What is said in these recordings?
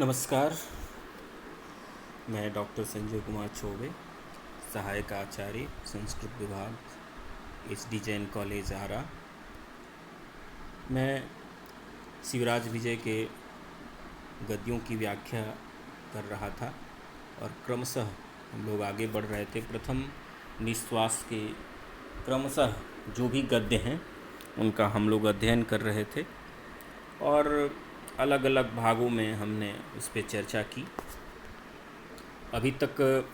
नमस्कार। मैं डॉक्टर संजय कुमार चौबे, सहायक आचार्य संस्कृत विभाग, एच डी जैन कॉलेज आरा। मैं शिवराज विजय के गद्यों की व्याख्या कर रहा था और क्रमशः हम लोग आगे बढ़ रहे थे। प्रथम निश्वास के क्रमशः जो भी गद्य हैं उनका हम लोग अध्ययन कर रहे थे और अलग अलग भागों में हमने उस पर चर्चा की। अभी तक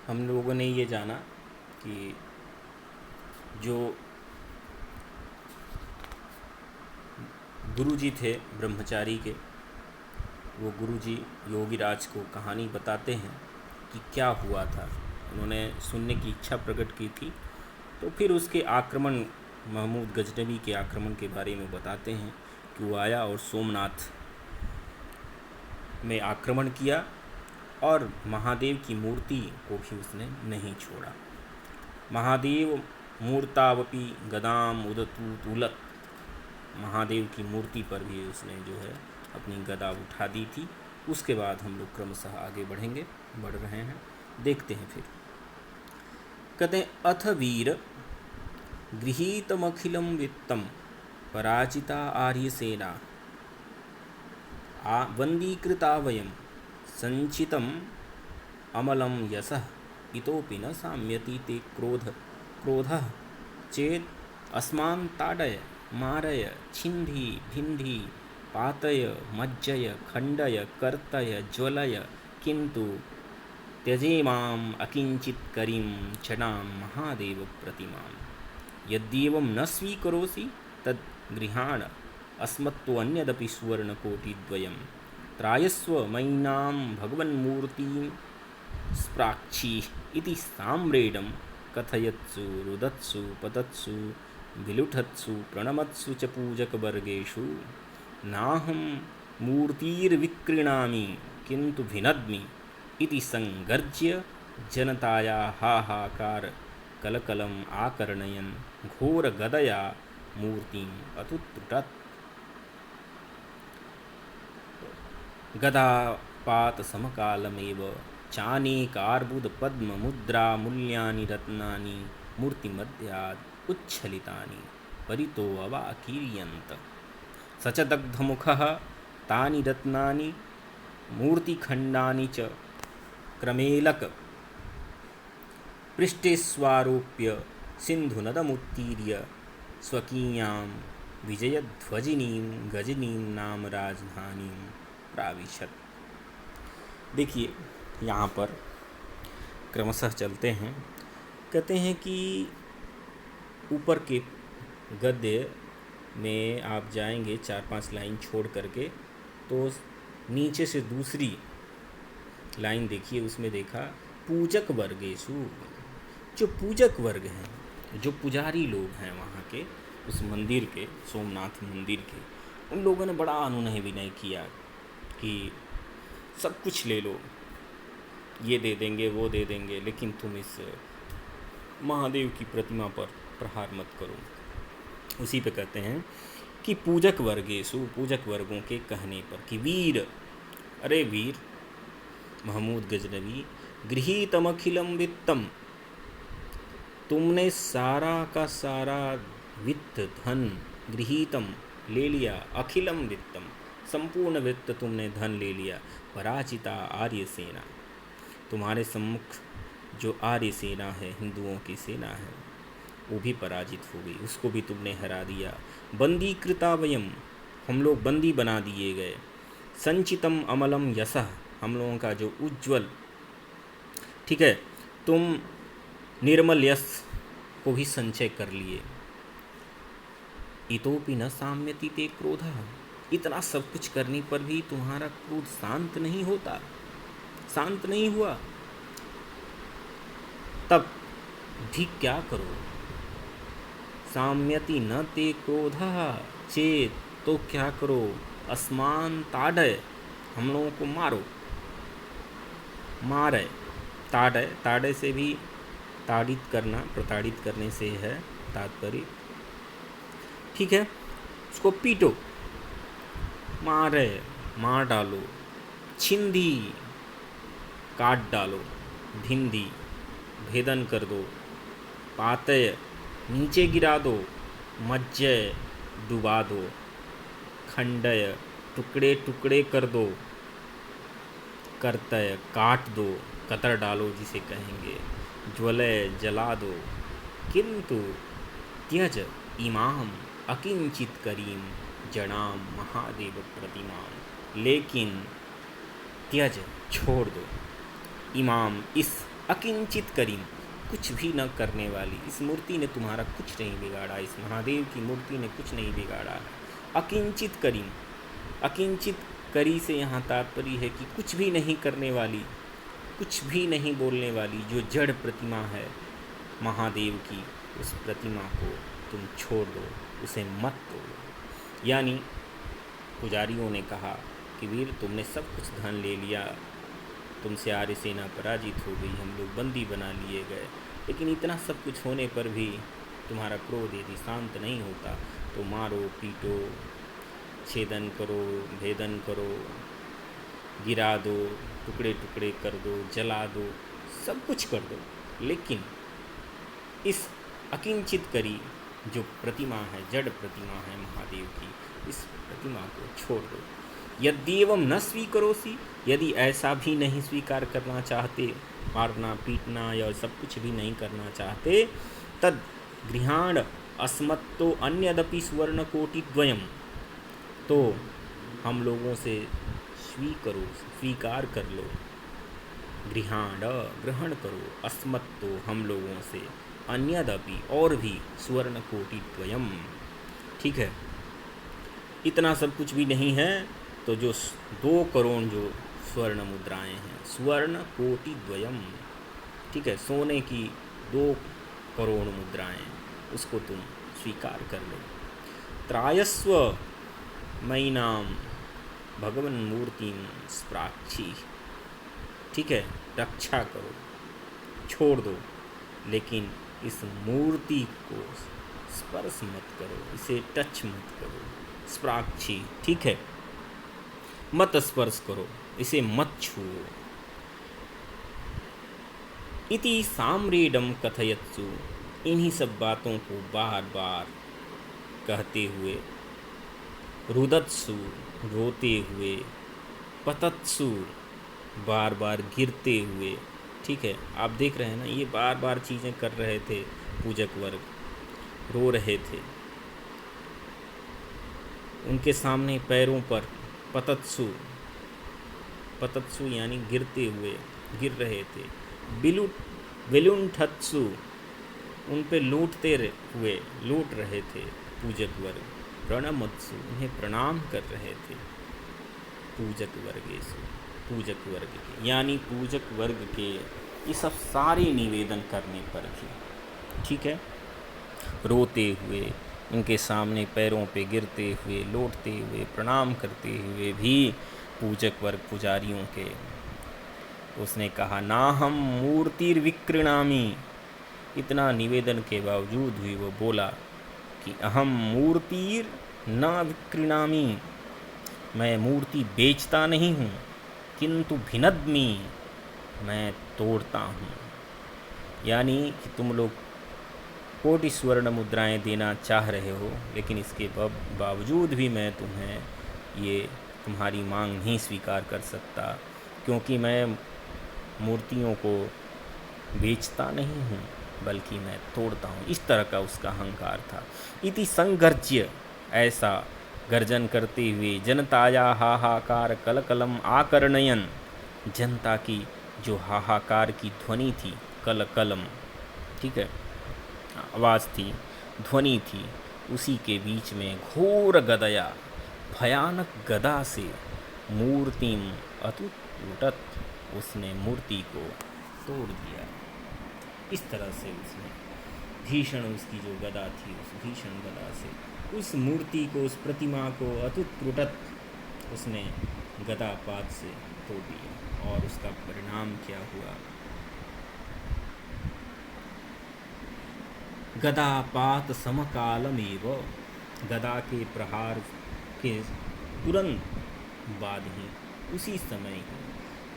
हम लोगों ने ये जाना कि जो गुरुजी थे ब्रह्मचारी के, वो गुरुजी योगीराज को कहानी बताते हैं कि क्या हुआ था। उन्होंने सुनने की इच्छा प्रकट की थी, तो फिर उसके आक्रमण, महमूद गजनवी के आक्रमण के बारे में बताते हैं कि वो आया और सोमनाथ में आक्रमण किया और महादेव की मूर्ति को भी उसने नहीं छोड़ा। महादेव मूर्तावपि गदाम उदतु तुलत, महादेव की मूर्ति पर भी उसने जो है अपनी गदा उठा दी थी। उसके बाद हम लोग क्रमशः आगे बढ़ रहे हैं, देखते हैं। फिर कहते हैं, अथ वीर गृहीतमखिलं वित्तं पराजिता आर्यसेना वंदीकृता वयं संचितम् अमलं यशः इतोपि न साम्यति ते क्रोधः चेत् अस्मान् ताडय मारय छिन्धि भिन्धि पातय मज्जय खण्डय कर्तय ज्वलय किन्तु त्यजेमाम् अकिञ्चित्करीं क्षणां महादेव प्रतिमाम्। यद्येवं न स्वीकरोषि तद् गृहाण अस्मत्त्वन्यदपि सुवर्णकोटिद्वयं त्रायस्व मयीनां भगवन्मूर्तिं स्प्राक्षी इति साम्रेडं कथयत्सु रुदत्सु पतत्सु विलुठत्सु प्रणमत्सु च पूजकवर्गेषु नाहं मूर्तिर्विक्रीणामि किन्तु भिनद्मि इति संगर्ज्य जनताया हाहाकार कलकलम् आकर्णयन् घोरगदया मूर्तिम् अतुत्रुटत्। गदापातसमकालमेव चानेकार्बुदपद्ममुद्रामूल्यानि रत्नानि मूर्तिमध्यात् उच्छलितानि परितो अवाकीर्यन्त। स च दग्धमुखः तानि रत्नानि मूर्तिखण्डानि च क्रमेलक पृष्ठे स्वारोप्य सिन्धुनदमुत्तीर्य स्वकीयां विजयध्वजिनीं गजनीं नाम राजधानीं प्राविशत। देखिए, यहाँ पर क्रमशः चलते हैं। कहते हैं कि ऊपर के गद्य में आप जाएंगे 4-5 लाइन छोड़ करके, तो नीचे से दूसरी लाइन देखिए, उसमें देखा पूजक वर्गेषु, जो पूजक वर्ग हैं, जो पुजारी लोग हैं वहाँ के, उस मंदिर के, सोमनाथ मंदिर के, उन लोगों ने बड़ा अनुनय विनय किया कि सब कुछ ले लो, ये दे देंगे वो दे देंगे, लेकिन तुम इस महादेव की प्रतिमा पर प्रहार मत करो। उसी पे कहते हैं कि पूजक वर्गेषु, पूजक वर्गों के कहने पर कि वीर, अरे वीर महमूद गजनवी, गृहीतमखिलं वित्तम, तुमने सारा का सारा वित्त धन, गृहीतम ले लिया, अखिलम वित्तम संपूर्ण वित्त तुमने धन ले लिया। पराजिता आर्य सेना, तुम्हारे सम्मुख जो आर्य सेना है, हिंदुओं की सेना है, वो भी पराजित हो गई, उसको भी तुमने हरा दिया। बंदी कृता वयम, हम लोग बंदी बना दिए गए। संचितम अमलम यशः, हम लोगों का जो उज्ज्वल, ठीक है, तुम निर्मल यश को भी संचय कर लिए। इतोपि न साम्यति ते क्रोधः, इतना सब कुछ करने पर भी तुम्हारा क्रोध शांत नहीं होता, शांत नहीं हुआ, तब भी क्या करो। साम्यति न ते क्रोधः चेत, तो क्या करो, अस्मान ताडय, हम लोगों को मारो, मारे, ताडय, ताडय से भी ताड़ित करना, प्रताड़ित करने से है तात्पर्य, ठीक है, उसको पीटो, मारे, मार डालो, छिंदी काट डालो, भिंदी भेदन कर दो, पातय नीचे गिरा दो, मज्जय डुबा दो, खंडय टुकड़े टुकड़े कर दो, कर्तय काट दो, कतर डालो जिसे कहेंगे, ज्वलय जला दो, किंतु त्यज इमाम अकिंचित करीम जनाम महादेव प्रतिमाम, लेकिन त्यज छोड़ दो, इमाम इस अकिंचित करीम कुछ भी न करने वाली इस मूर्ति ने तुम्हारा कुछ नहीं बिगाड़ा, इस महादेव की मूर्ति ने कुछ नहीं बिगाड़ा है। अकिंचित करीम, अकिंचित करी से यहाँ तात्पर्य है कि कुछ भी नहीं करने वाली, कुछ भी नहीं बोलने वाली जो जड़ प्रतिमा है महादेव की, उस प्रतिमा को तुम छोड़ दो, उसे मत तोड़ो। यानी पुजारियों ने कहा कि वीर तुमने सब कुछ धन ले लिया, तुमसे आर्य सेना पराजित हो गई, हम लोग बंदी बना लिए गए, लेकिन इतना सब कुछ होने पर भी तुम्हारा क्रोध यदि शांत नहीं होता तो मारो पीटो, छेदन करो, भेदन करो, गिरा दो, टुकड़े टुकड़े कर दो, जला दो, सब कुछ कर दो, लेकिन इस अकिंचित करी जो प्रतिमा है, जड़ प्रतिमा है महादेव की, इस प्रतिमा को छोड़ दो। यद्येवं न स्वीकरोसि, यदि ऐसा भी नहीं स्वीकार करना चाहते, मारना पीटना या सब कुछ भी नहीं करना चाहते, तद गृहाण अस्मत्तो अन्यदपि सुवर्णकोटिद्वयम्, तो हम लोगों से स्वीकार कर लो, गृहाण ग्रहण करो, अस्मत्तो हम लोगों से, अन्यदपि और भी, सुवर्णकोटिद्वयम्, ठीक है, इतना सब कुछ भी नहीं है तो जो 2 करोड़ जो स्वर्ण मुद्राएं हैं, स्वर्ण कोटि द्वयम, ठीक है, सोने की 2 करोड़ मुद्राएं, उसको तुम स्वीकार कर लो। त्रायस्व मयिनाम भगवन मूर्तिम स्प्राक्षी, ठीक है, रक्षा करो, छोड़ दो, लेकिन इस मूर्ति को स्पर्श मत करो, इसे टच मत करो, स्प्राक्षी, ठीक है, मत स्पर्श करो, इसे मत छुओ। इति साम्रेडम कथयत्सु, इन्हीं सब बातों को बार बार कहते हुए, रुदत्सु रोते हुए, पतत्सु बार बार गिरते हुए, ठीक है, आप देख रहे हैं ना, ये बार बार चीज़ें कर रहे थे पूजक वर्ग, रो रहे थे, उनके सामने पैरों पर पतत्सु, पतत्सु यानी गिरते हुए, गिर रहे थे, विलुंठत्सु उन पे लूटते हुए लूट रहे थे पूजक वर्ग, प्रणमत्सु उन्हें प्रणाम कर रहे थे, पूजक वर्गेषु पूजक वर्ग के, यानी पूजक वर्ग के ये सब सारे निवेदन करने पर भी, ठीक है, रोते हुए, उनके सामने पैरों पे गिरते हुए, लौटते हुए, प्रणाम करते हुए भी पूजक वर्ग पुजारियों के, उसने कहा ना हम मूर्तिर्विक्रीणामि, इतना निवेदन के बावजूद भी वो बोला कि अहम मूर्तिर न विक्रीणामि, मैं मूर्ति बेचता नहीं हूँ, किंतु भिनद्मि, मैं तोड़ता हूँ। यानी कि तुम लोग कोटि स्वर्ण मुद्राएं देना चाह रहे हो, लेकिन इसके बावजूद भी मैं तुम्हें ये तुम्हारी मांग नहीं स्वीकार कर सकता, क्योंकि मैं मूर्तियों को बेचता नहीं हूँ बल्कि मैं तोड़ता हूँ। इस तरह का उसका अहंकार था। इति संगर्ज्य, ऐसा गर्जन करते हुए, जनताया हाहाकार कलकलम आकर्णयन, जनता की जो हाहाकार की ध्वनि थी, कलकलम, ठीक है, आवाज़ थी, ध्वनि थी, उसी के बीच में घोर गदया, भयानक गदा से मूर्तिम अतुटत, उसने मूर्ति को तोड़ दिया। इस तरह से उसने भीषण, उसकी जो गदा थी, उस भीषण गदा से उस मूर्ति को, उस प्रतिमा को अतुटत, उसने गदापात से तोड़ दिया। और उसका परिणाम क्या हुआ? गदापात समकालमेव, गदा के प्रहार के तुरंत बाद ही उसी समय ही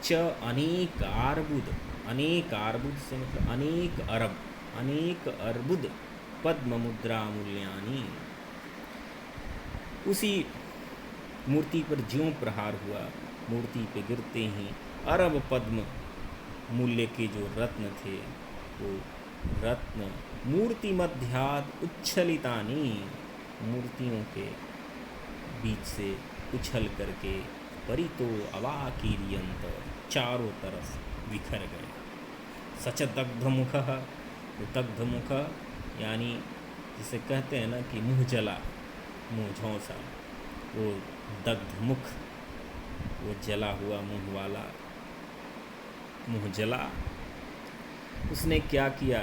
च अनेकार्बुद, अनेकार्बुद से मतलब अनेक अर्बुद पद्म मुद्रा मूल्यानि, उसी मूर्ति पर ज्यों प्रहार हुआ, मूर्ति पे गिरते ही अरब पद्म मूल्य के जो रत्न थे, वो रत्न मूर्ति मध्यात उच्छलितानि, मूर्तियों के बीच से उछल करके परितो अवाकीर्यंत, चारों तरफ बिखर गए। सच दग्धमुख, दग्धमुख यानी जिसे कहते हैं ना कि मुँह जला, मुँह झौंसा, वो दग्धमुख, वो जला हुआ मुँह वाला, मुँह जला। उसने क्या किया?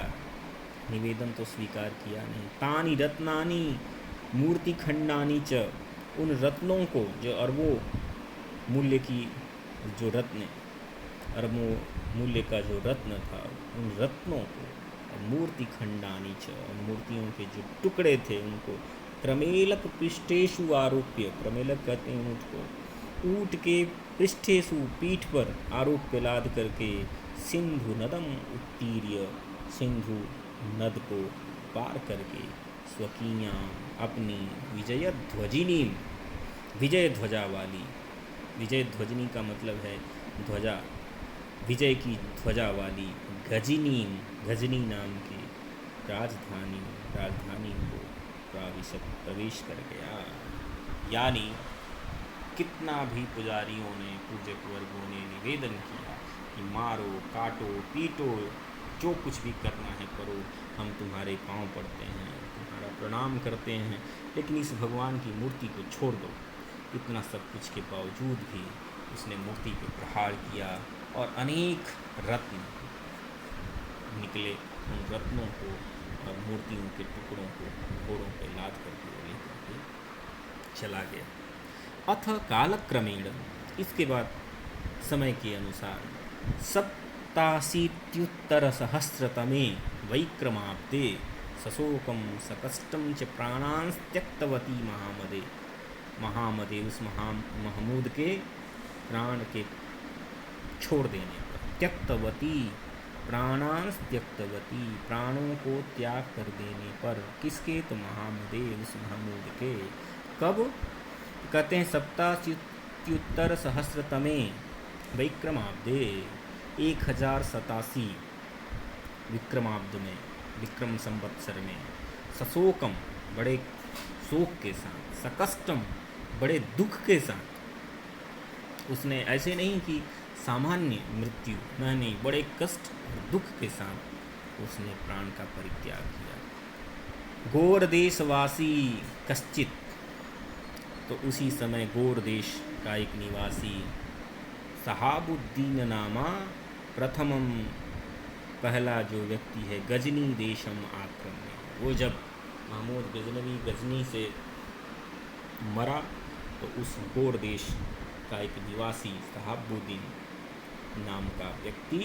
निवेदन तो स्वीकार किया नहीं। तानि रत्नानि मूर्ति खंडानि च, उन रत्नों को जो अरबों मूल्य की जो रत्न, अरबों मूल्य का जो रत्न था, उन रत्नों को मूर्ति खंडानि च, मूर्तियों के जो टुकड़े थे उनको प्रमेलक पृष्ठेषु आरोप्य, प्रमेलक कहते हैं ऊँट को, ऊँट के पृष्ठेषु पीठ पर आरोप्य लाद करके सिंधु नदम उत्तीर्य, सिंधु नद को पार करके स्वकीया अपनी विजय ध्वजिनी, विजय ध्वजा वाली, विजय ध्वजिनी का मतलब है ध्वजा, विजय की ध्वजा वाली गजनी, गजनी नाम की राजधानी को प्रवेश कर गया। यानी कितना भी पुजारियों ने, पूजक वर्गों ने निवेदन किया कि मारो, काटो, पीटो, जो कुछ भी करना है करो, हम तुम्हारे पांव पड़ते हैं, तुम्हारा प्रणाम करते हैं, लेकिन इस भगवान की मूर्ति को छोड़ दो। इतना सब कुछ के बावजूद भी उसने मूर्ति पर प्रहार किया और अनेक रत्न निकले। उन रत्नों को और मूर्तियों के टुकड़ों को घोड़ों पर लाद करके लेकर के चला गया। अथ कालक्रमेण, इसके बाद समय के अनुसार, सप्ताशीत्युत्तरसहस्रतमे वैक्रमाब्दे सशोकं सकष्टं च प्राणांस त्यक्तवती महामदे, महामदे उस महमूद के प्राण के छोड़ देने पर, त्यक्तवती प्राणांस त्यक्तवती, प्राणों को त्याग कर देने पर, किसके? तो महामदे उस महमूद के। कब? कहते हैं सप्ताशीत्युत्तर सहस्रतमे वैक्रमाब्दे, 1087 विक्रमाब्द में, विक्रम संवत्सर में, सशोकम बड़े शोक के साथ, सकष्टम बड़े दुख के साथ, उसने ऐसे नहीं कि सामान्य मृत्यु, नहीं, बड़े कष्ट और दुख के साथ उसने प्राण का परित्याग किया। गोर देशवासी कश्चित, तो उसी समय गोर देश का एक निवासी सहाबुद्दीन नामा प्रथमम, पहला जो व्यक्ति है, गजनी देशम आक्रम्य, वो जब महमूद गजनवी गजनी से मरा तो उस गोर देश का एक निवासी सहाबुद्दीन नाम का व्यक्ति,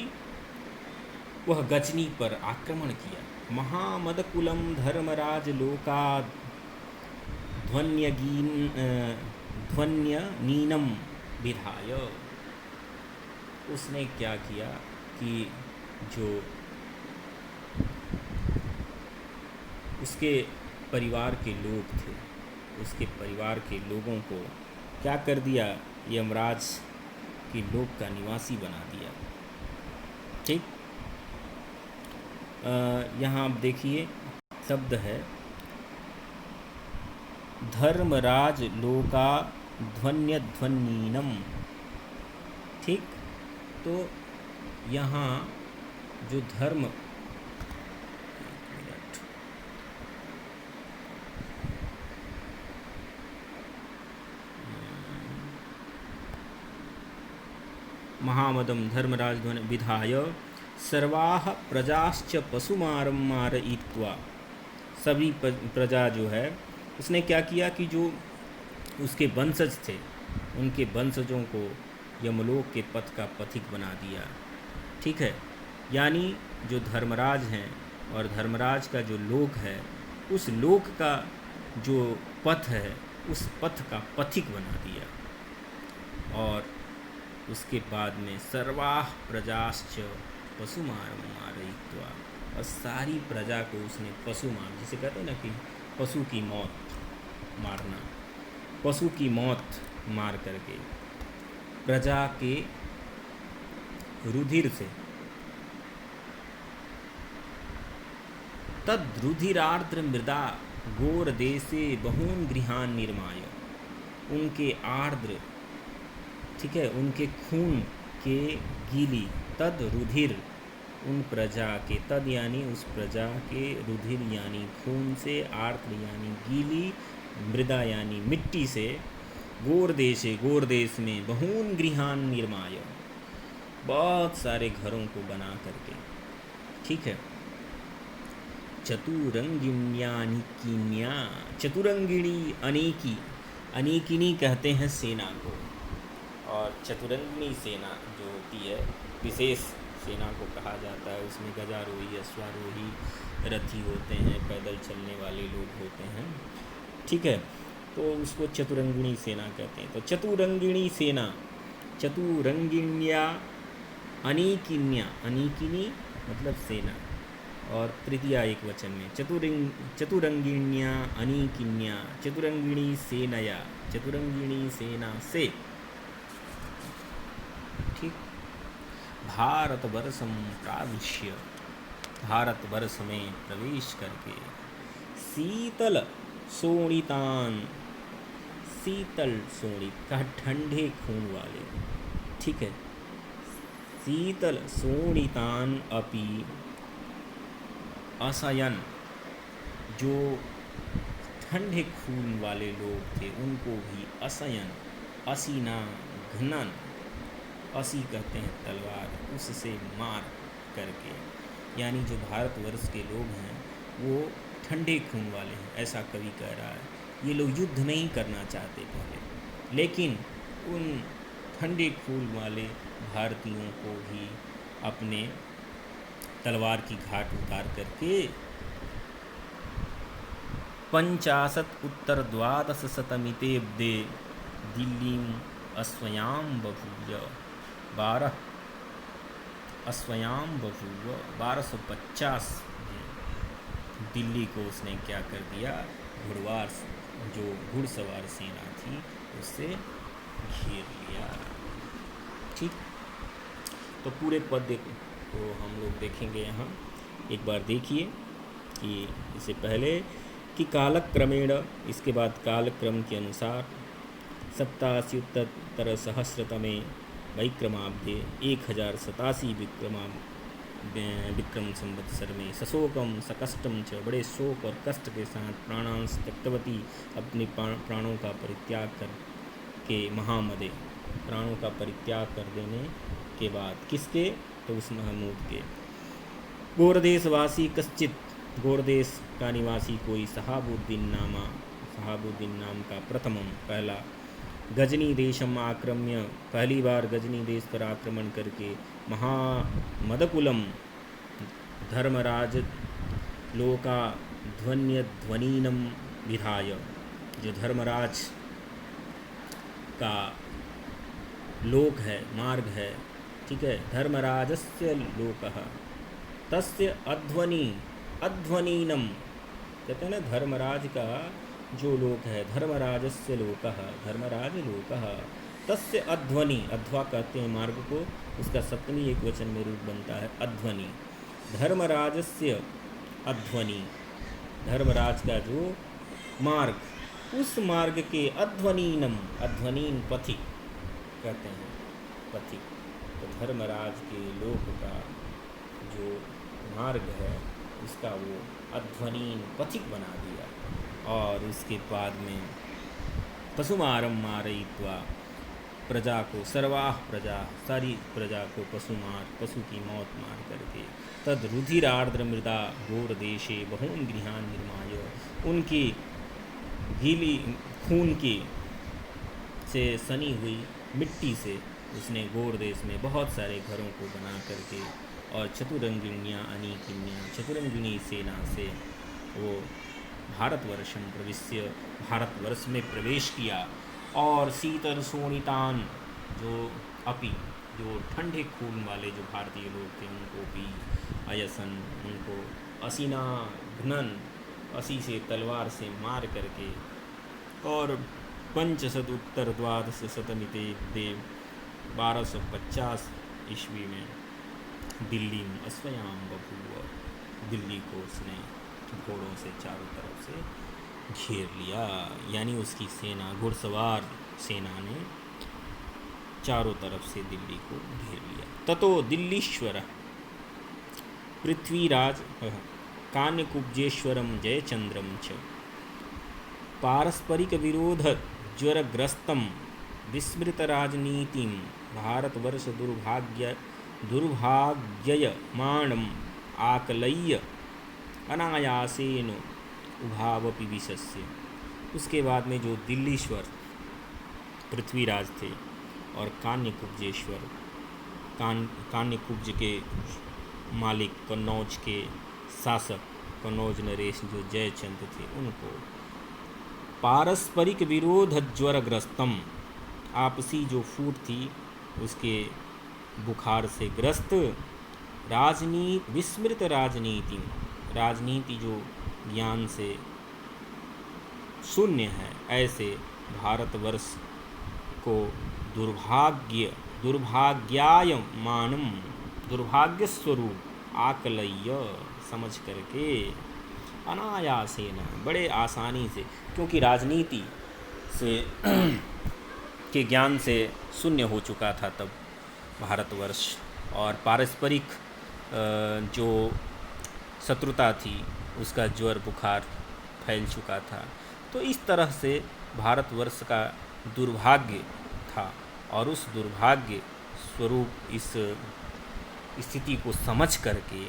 वह गजनी पर आक्रमण किया। महामदकुलम धर्मराज लोका ध्वन्यनीनम विधाय, उसने क्या किया कि जो उसके परिवार के लोग थे, उसके परिवार के लोगों को क्या कर दिया? यमराज की लोक का निवासी बना दिया। ठीक, यहाँ आप देखिए शब्द है धर्मराज लोका ध्वन्यध्वनीनम। ठीक, तो यहाँ जो धर्म, महामदम धर्मराज ध्वनि विधाय सर्वाह प्रजाश्च पशुमारम मारयित्वा, सभी प्रजा जो है उसने क्या किया कि जो उसके वंशज थे उनके वंशजों को यमलोक के पथ का पथिक बना दिया। ठीक है, यानी जो धर्मराज हैं और धर्मराज का जो लोक है, उस लोक का जो पथ है उस पथ का पथिक बना दिया। और उसके बाद में सर्वाः प्रजाश्च पशुमारं मारयित्वा, और सारी प्रजा को उसने पशु मार, जिसे कहते हैं ना कि पशु की मौत मारना, पशु की मौत मार करके प्रजा के रुधिर से, तद रुधिरार्द्र मृदा गोर देशे बहून गृहान निर्माय, उनके आर्द्र, ठीक है, उनके खून के गीली, तद रुधिर, उन प्रजा के, तद यानी उस प्रजा के रुधिर यानी खून से, आर्द्र यानी गीली, मृदा यानी मिट्टी से, गोर देशे, गोर देश में, बहून गृहान निर्माय, बहुत सारे घरों को बना करके, ठीक है, चतुरंगिण्यानिकिन्या, चतुरंगिणी अनेकी, अनेकिनी कहते हैं सेना को, और चतुरंगिणी सेना जो होती है विशेष सेना को कहा जाता है। उसमें गजारोही, अश्वारोही, रथी होते हैं, पैदल चलने वाले लोग होते हैं, ठीक है, तो उसको चतुरंगिणी सेना कहते हैं। तो चतुरंगिणी सेना, चतुरंगिण्या अनेकिन्या, अनेकिनी मतलब सेना, और तृतीया एक वचन में, चतुरंगिण्या अनेकिन्या, चतुरंगिणी सेनया, चतुरंगिणी सेना से, ठीक, भारतवर्षम प्राविश्य, भारतवर्ष में प्रवेश करके, शीतल शोणितान, शीतल शोणित का ठंडे खून वाले, ठीक है, शीतल शोणितान अपि असयन, जो ठंडे खून वाले लोग थे उनको भी असयन, असीना घनन, असी कहते हैं तलवार, उससे मार करके, यानी जो भारतवर्ष के लोग हैं वो ठंडे खून वाले हैं, ऐसा कवि कह रहा है। ये लोग युद्ध नहीं करना चाहते पहले, लेकिन उन ठंडे खून वाले भारतीयों को भी अपने तलवार की घाट उतार करके 50 उत्तर 1200 दिल्लीम अस्वयाम बभूव, 1250 में दिल्ली को उसने क्या कर दिया, घुड़वार, जो घुड़सवार सेना थी उससे घेर लिया, ठीक। तो पूरे पद को हम लोग देखेंगे यहाँ, एक बार देखिए कि इससे पहले कि कालक्रमेण, इसके बाद कालक्रम के अनुसार 87 सहस्रतमे वैक्रमाब्दे 1087 विक्रम संवत्सर में, सशोकम सकष्टम च, बड़े शोक और कष्ट के साथ, प्राणांश त्यक्तवती, अपने प्राणों का परित्याग कर के, महामदे, प्राणों का परित्याग कर देने के बाद, किसके, तो उस महमूद के, गोरदेशवासी कश्चित, गोरदेश का निवासी कोई, सहाबुद्दीन नामा, सहाबुद्दीन नाम का प्रथमम, पहला, गजनी देशम आक्रम्य, पहली बार गजनी देश पर आक्रमण करके, महामदकुलम, धर्मराज लोका ध्वन्य ध्वनीनम विधाय, जो धर्मराज का लोक है, मार्ग है, ठीक है, धर्मराजस्य लोकः तस्य अध्वनि, अध्वनीनम, कहते हैं ना धर्मराज का जो लोक है, धर्मराजस्य लोकः, धर्मराज लोकः, तस्य अध्वनि, अध्वा कहते हैं मार्ग को, उसका सप्तमी एक वचन में रूप बनता है अध्वनि, धर्मराजस्य अध्वनि, धर्मराज का जो मार्ग, उस मार्ग के अध्वनीनम, अध्वनीन पथिक कहते हैं, पथिक, तो धर्मराज के लोक का जो मार्ग है उसका वो अध्वनीन पथिक बना दिया। और उसके बाद में पशुमारम मारयित्वा, प्रजा को, सर्वाह प्रजा, सारी प्रजा को पशु की मौत मार करके, तद रुधिरार्द्र मृदा गोर देशे बहून गृहान निर्माय, उनकी गीली खून की से सनी हुई मिट्टी से उसने गोर देश में बहुत सारे घरों को बना करके, और चतुरंगिण्या अनेकिन्या, चतुरंगिणी सेना से वो भारतवर्षम प्रविश्य, भारतवर्ष में प्रवेश किया, और शीतल शोणितान, जो अपी, जो ठंडे खून वाले जो भारतीय लोग थे उनको भी अयसन, उनको असीना घ्नन, असी से तलवार से मार करके, और पंचशत उत्तर द्वादश शतमिते देव 1250 ईस्वी में दिल्ली में अस्वयाम बभूव, दिल्ली को उसने घोड़ों से चारों तरफ से घेर लिया। यानी उसकी सेना, घुड़सवार सेना ने चारों तरफ से दिल्ली को घेर लिया। ततो दिल्लीश्वर पृथ्वीराज कान्यकुब्जेश्वरम जयचंद्रम च पारस्परिक विरोध ज्वरग्रस्तम विस्मृत राजनीतिम भारतवर्ष दुर्भाग्ययमाणम आकलय्य अनायासेन उभावपि विशस्य। उसके बाद में जो दिल्लीश्वर पृथ्वीराज थे और कान्यकुब्जेश्वर, कान्यकुब्ज के मालिक, कन्नौज के शासक, कन्नौज नरेश जो जयचंद्र थे, उनको पारस्परिक विरोध ज्वरग्रस्तम, आपसी जो फूट थी उसके बुखार से ग्रस्त, राजनीति विस्मृत राजनीति, राजनीति जो ज्ञान से शून्य है, ऐसे भारतवर्ष को दुर्भाग्यमानम, दुर्भाग्य स्वरूप आकलय्य समझ करके, अनायासेन बड़े आसानी से, क्योंकि राजनीति से के ज्ञान से शून्य हो चुका था तब भारतवर्ष, और पारस्परिक जो शत्रुता थी उसका ज्वर बुखार फैल चुका था। तो इस तरह से भारतवर्ष का दुर्भाग्य था, और उस दुर्भाग्य स्वरूप इस स्थिति को समझ करके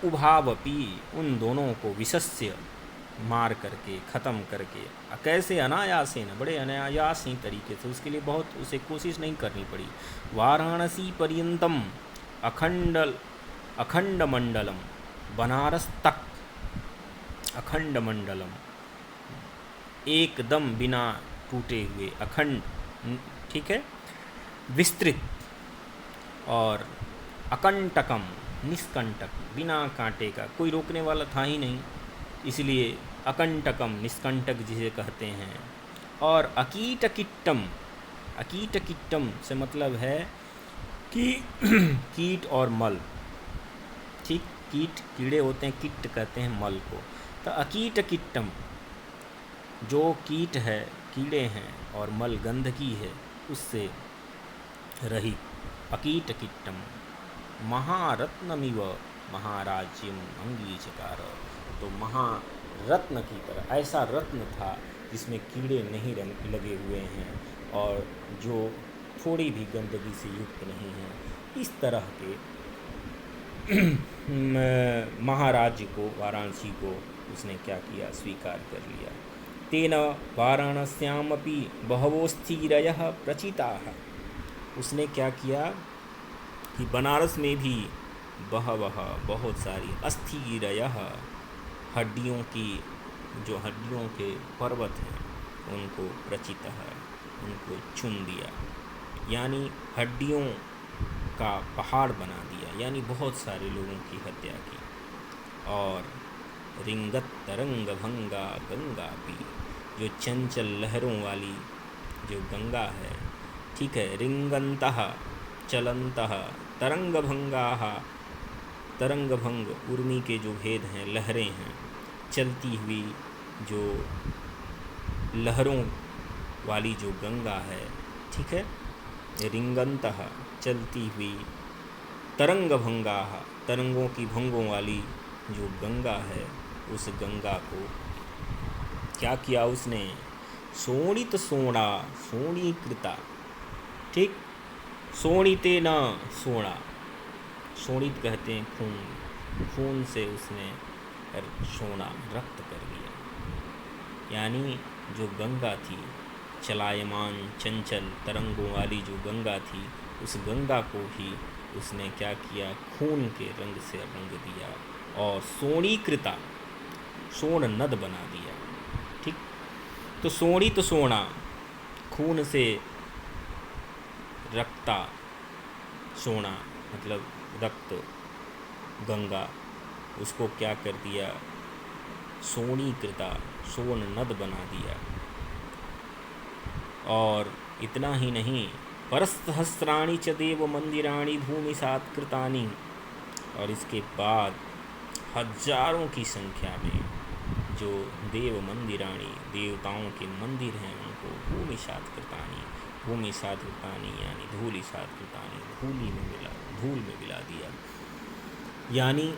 उभावपि, उन दोनों को विशस्य मार करके, ख़त्म करके, कैसे अनायासेन, बड़े अनायास ही तरीके से, उसके लिए बहुत उसे कोशिश नहीं करनी पड़ी। वाराणसी पर्यंतम अखंड मंडलम, बनारस तक अखंड मंडलम, एकदम बिना टूटे हुए, अखंड, ठीक है, विस्तृत, और अकंटकम, निष्कंटक, बिना कांटे का, कोई रोकने वाला था ही नहीं, इसलिए अकंटकम, निष्कंटक जिसे कहते हैं। और अकीटकिट्टम, अकीटकिट्टम से मतलब है कि कीट और मल, ठीक, कीट कीड़े होते हैं, किट्ट कहते हैं मल को। तो अकीटकिट्टम, जो कीट है, कीड़े हैं, और मल गंदगी है, उससे रहित अकीटकिट्टम, महारत्नमिव महाराज्यम अंगीचकार, तो महारत्न की तरह, ऐसा रत्न था जिसमें कीड़े नहीं लगे हुए हैं और जो थोड़ी भी गंदगी से युक्त नहीं है, इस तरह के महाराज्य को, वाराणसी को उसने क्या किया, स्वीकार कर लिया। तेन वाराणस्यामपि बहवोस्थिरयः प्रचिताः, उसने क्या किया कि बनारस में भी बहवह, बहुत सारी, अस्थिरयः, हड्डियों की, जो हड्डियों के पर्वत हैं उनको, प्रचितः, उनको चुन दिया, यानी हड्डियों का पहाड़ बना दिया, यानी बहुत सारे लोगों की हत्या की। और रिंगत तरंग भंगा गंगा भी, जो चंचल लहरों वाली जो गंगा है, ठीक है, रिंगंतः चलंतः, तरंग भंगाः, तरंग भंग उर्मी के जो भेद हैं, लहरें हैं, चलती हुई जो लहरों वाली जो गंगा है, ठीक है, रिंगंतः चलती हुई, तरंग भंगाः, तरंगों की भंगों वाली जो गंगा है, उस गंगा को क्या किया उसने, शोणित सोणा शोणीकृता, ठीक, शोणिते न सोणा, शोणित कहते हैं खून, खून से उसने सोना, रक्त कर दिया, यानी जो गंगा थी, चलायमान चंचल तरंगों वाली जो गंगा थी, उस गंगा को ही उसने क्या किया, खून के रंग से रंग दिया और सोणीकृता, सोण नद बना दिया, ठीक। तो सोणित सोना, खून से रक्ता सोना मतलब रक्त गंगा, उसको क्या कर दिया, सोनीकृता, सोन नद बना दिया। और इतना ही नहीं, परसहस्राणि च देव मंदिराणि भूमि सात्कृतानि, और इसके बाद हजारों की संख्या में जो देव मंदिराणी, देवताओं के मंदिर हैं, उनको भूमि सात्कृतानि, भूमि सात्कृतानि यानी धूलि सात्कृतानि, धूल में मिला दिया। यानी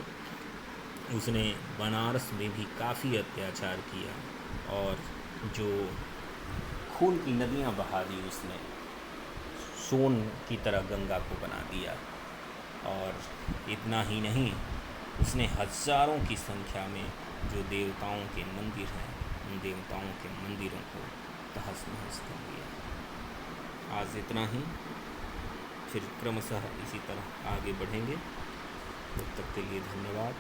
उसने बनारस में भी काफ़ी अत्याचार किया और जो खून की नदियाँ बहा दी उसने, सोन की तरह गंगा को बना दिया। और इतना ही नहीं, उसने हजारों की संख्या में जो देवताओं के मंदिर हैं, उन देवताओं के मंदिरों को तहस नहस कर दिया। आज इतना ही, फिर क्रमशः इसी तरह आगे बढ़ेंगे। तब तक के लिए धन्यवाद।